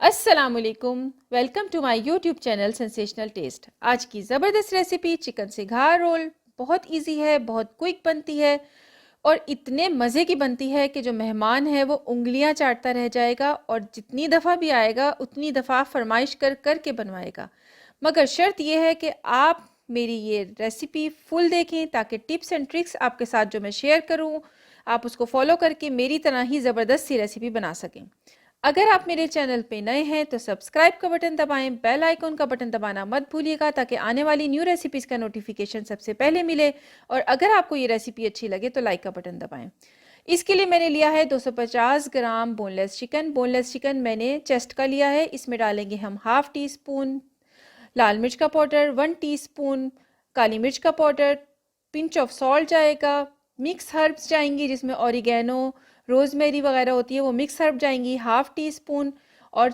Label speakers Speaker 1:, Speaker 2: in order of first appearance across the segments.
Speaker 1: अस्सलामुअलैकुम, welcome to my YouTube channel sensational taste. आज की ज़बरदस्त रेसिपी चिकन सिंघार रोल बहुत इजी है, बहुत क्विक बनती है और इतने मज़े की बनती है कि जो मेहमान है वो उंगलियां चाटता रह जाएगा और जितनी दफ़ा भी आएगा उतनी दफ़ा फरमाइश कर कर के बनवाएगा। मगर शर्त यह है कि आप मेरी ये रेसिपी फुल देखें ताकि टिप्स एंड ट्रिक्स आपके साथ जो मैं शेयर करूँ आप उसको फॉलो करके मेरी तरह ही ज़बरदस्त सी रेसिपी बना सकें। अगर आप मेरे चैनल पे नए हैं तो सब्सक्राइब का बटन दबाएं, बेल आइकन का बटन दबाना मत भूलिएगा ताकि आने वाली न्यू रेसिपीज़ का नोटिफिकेशन सबसे पहले मिले। और अगर आपको ये रेसिपी अच्छी लगे तो लाइक का बटन दबाएं। इसके लिए मैंने लिया है 250 ग्राम बोनलेस चिकन। बोनलेस चिकन मैंने चेस्ट का लिया है। इसमें डालेंगे हम हाफ़ टी स्पून लाल मिर्च का पाउडर, 1 टीस्पून काली मिर्च का पाउडर, पिंच ऑफ सॉल्ट जाएगा, मिक्स हर्ब्स जाएंगी जिसमें ऑरिगेनो, रोजमेरी वगैरह होती है, वो मिक्स हर्ब जाएंगी हाफ़ टी स्पून, और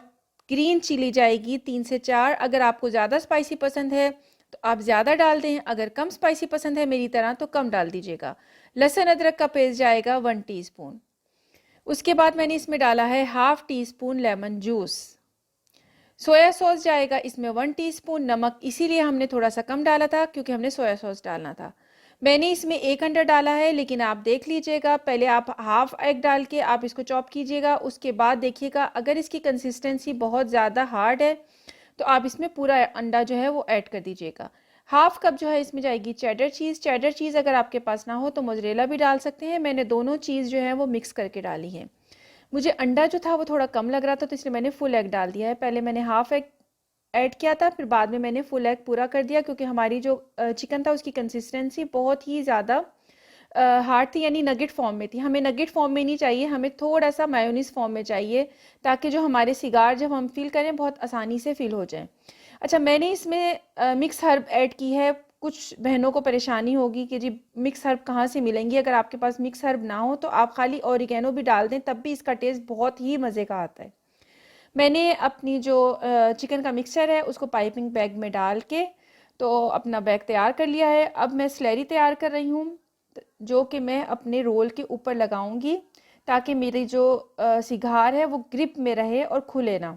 Speaker 1: ग्रीन चिली जाएगी 3 से 4। अगर आपको ज़्यादा स्पाइसी पसंद है तो आप ज़्यादा डाल दें, अगर कम स्पाइसी पसंद है मेरी तरह तो कम डाल दीजिएगा। लहसुन अदरक का पेस्ट जाएगा 1 टीस्पून। उसके बाद मैंने इसमें डाला है half tea spoon lemon juice. Soya sauce जाएगा इसमें 1 टीस्पून। नमक इसीलिए हमने थोड़ा सा कम डाला था क्योंकि हमने सोया सॉस डालना था। मैंने इसमें 1 अंडा डाला है, लेकिन आप देख लीजिएगा, पहले आप हाफ एग डाल के आप इसको चॉप कीजिएगा। उसके बाद देखिएगा अगर इसकी कंसिस्टेंसी बहुत ज़्यादा हार्ड है तो आप इसमें पूरा अंडा जो है वो ऐड कर दीजिएगा। हाफ कप जो है इसमें जाएगी चेडर चीज़। चेडर चीज़ अगर आपके पास ना हो तो मोज़रेला भी डाल सकते हैं। मैंने दोनों चीज़ जो है वो मिक्स करके डाली है। मुझे अंडा जो था वो थोड़ा कम लग रहा था तो इसलिए मैंने फुल एग डाल दिया है। पहले मैंने हाफ एग ऐड किया था, फिर बाद में मैंने फुल एग पूरा कर दिया क्योंकि हमारी जो चिकन था उसकी कंसिस्टेंसी बहुत ही ज़्यादा हार्ड थी, यानी नगेट फॉर्म में थी। हमें नगेट फॉर्म में नहीं चाहिए, हमें थोड़ा सा मायोनीज फॉर्म में चाहिए ताकि जो हमारे सिगार जब हम फिल करें बहुत आसानी से फिल हो जाए। अच्छा, मैंने इसमें मिक्स हर्ब ऐड की है। कुछ बहनों को परेशानी होगी कि जी मिक्स हर्ब कहाँ से मिलेंगी। अगर आपके पास मिक्स हर्ब ना हो तो आप खाली ऑरिगेनो भी डाल दें, तब भी इसका टेस्ट बहुत ही मज़े का आता है। मैंने अपनी जो चिकन का मिक्सचर है उसको पाइपिंग बैग में डाल के तो अपना बैग तैयार कर लिया है। अब मैं स्लैरी तैयार कर रही हूँ जो कि मैं अपने रोल के ऊपर लगाऊंगी ताकि मेरी जो सिगार है वो ग्रिप में रहे और खुले ना।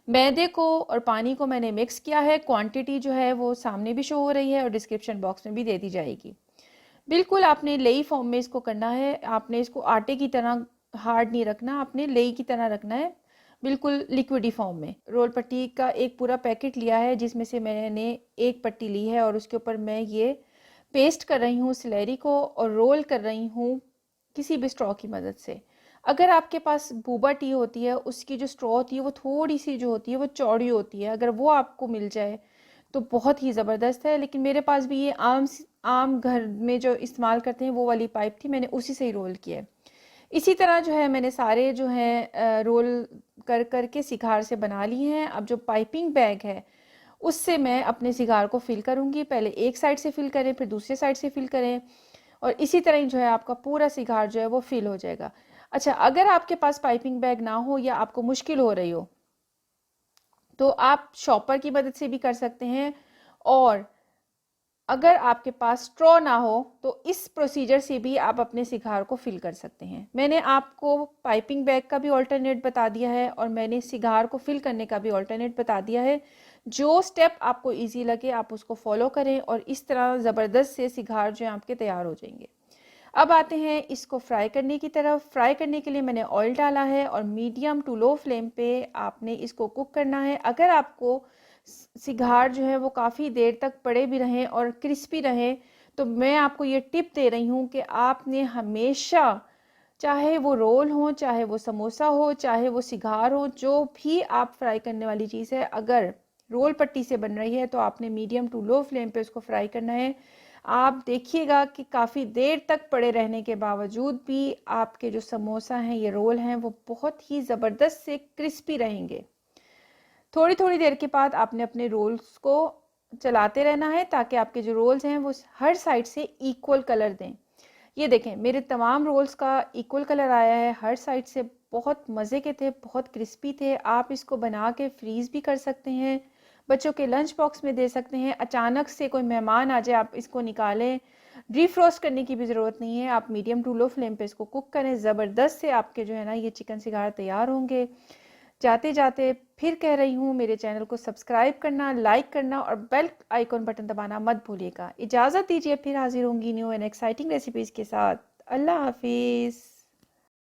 Speaker 1: मैदे को और पानी को मैंने मिक्स किया है। क्वांटिटी जो है वो सामने भी शो हो रही है और डिस्क्रिप्शन बॉक्स में भी दे दी जाएगी। बिल्कुल आपने लेई फॉर्म में इसको करना है। आपने इसको आटे की तरह हार्ड नहीं रखना, आपने लेई की तरह रखना है, बिल्कुल लिक्विडी फॉर्म में। रोल पट्टी का एक पूरा पैकेट लिया है जिसमें से मैंने एक पट्टी ली है और उसके ऊपर मैं ये पेस्ट कर रही हूँ सिलेरी को और रोल कर रही हूँ किसी भी स्ट्रॉ की मदद से। अगर आपके पास बूबा टी होती है उसकी जो स्ट्रॉ होती है वो थोड़ी सी जो होती है वो चौड़ी होती है, अगर वो आपको मिल जाए तो बहुत ही ज़बरदस्त है। लेकिन मेरे पास भी ये आम घर में जो इस्तेमाल करते हैं वो वाली पाइप थी, मैंने उसी से ही रोल किया है। इसी तरह जो है मैंने सारे जो हैं रोल कर कर के सिगार से बना लिए हैं। अब जो पाइपिंग बैग है उससे मैं अपने सिगार को फिल करूँगी। पहले एक साइड से फिल करें, फिर दूसरे साइड से फिल करें, और इसी तरह जो है आपका पूरा सिगार जो है वो फिल हो जाएगा। अच्छा, अगर आपके पास पाइपिंग बैग ना हो या आपको मुश्किल हो रही हो तो आप शॉपर की मदद से भी कर सकते हैं, और अगर आपके पास स्ट्रॉ ना हो तो इस प्रोसीजर से भी आप अपने सिगार को फिल कर सकते हैं। मैंने आपको पाइपिंग बैग का भी ऑल्टरनेट बता दिया है और मैंने सिगार को फिल करने का भी ऑल्टरनेट बता दिया है। जो स्टेप आपको इजी लगे आप उसको फॉलो करें और इस तरह ज़बरदस्त से सिगार जो है आपके तैयार हो जाएंगे। अब आते हैं इसको फ्राई करने की तरफ। फ्राई करने के लिए मैंने ऑयल डाला है और मीडियम टू लो फ्लेम पे आपने इसको कुक करना है। अगर आपको सिगार जो है वो काफ़ी देर तक पड़े भी रहें और क्रिस्पी रहें तो मैं आपको ये टिप दे रही हूँ कि आपने हमेशा, चाहे वो रोल हो, चाहे वो समोसा हो, चाहे वो सिगार हो, जो भी आप फ्राई करने वाली चीज़ है, अगर रोल पट्टी से बन रही है तो आपने मीडियम टू लो फ्लेम पे उसको फ्राई करना है। आप देखिएगा कि काफ़ी देर तक पड़े रहने के बावजूद भी आपके जो समोसा हैं, ये रोल हैं, वो बहुत ही ज़बरदस्त से क्रिस्पी रहेंगे। थोड़ी थोड़ी देर के बाद आपने अपने रोल्स को चलाते रहना है ताकि आपके जो रोल्स हैं वो हर साइड से इक्वल कलर दें। ये देखें मेरे तमाम रोल्स का इक्वल कलर आया है, हर साइड से बहुत मज़े के थे, बहुत क्रिस्पी थे। आप इसको बना के फ्रीज़ भी कर सकते हैं, बच्चों के लंच बॉक्स में दे सकते हैं। अचानक से कोई मेहमान आ जाए आप इसको निकालें, डीफ्रोस्ट करने की भी ज़रूरत नहीं है। आप मीडियम टू लो फ्लेम पे इसको कुक करें, ज़बरदस्त से आपके जो है ना ये चिकन सिगार तैयार होंगे। जाते जाते फिर कह रही हूँ, मेरे चैनल को सब्सक्राइब करना, लाइक करना और बेल आइकॉन बटन दबाना मत भूलिएगा। इजाज़त दीजिए, फिर हाजिर होंगी न्यू एंड एक्साइटिंग रेसिपीज़ के साथ। अल्लाह हाफिज़।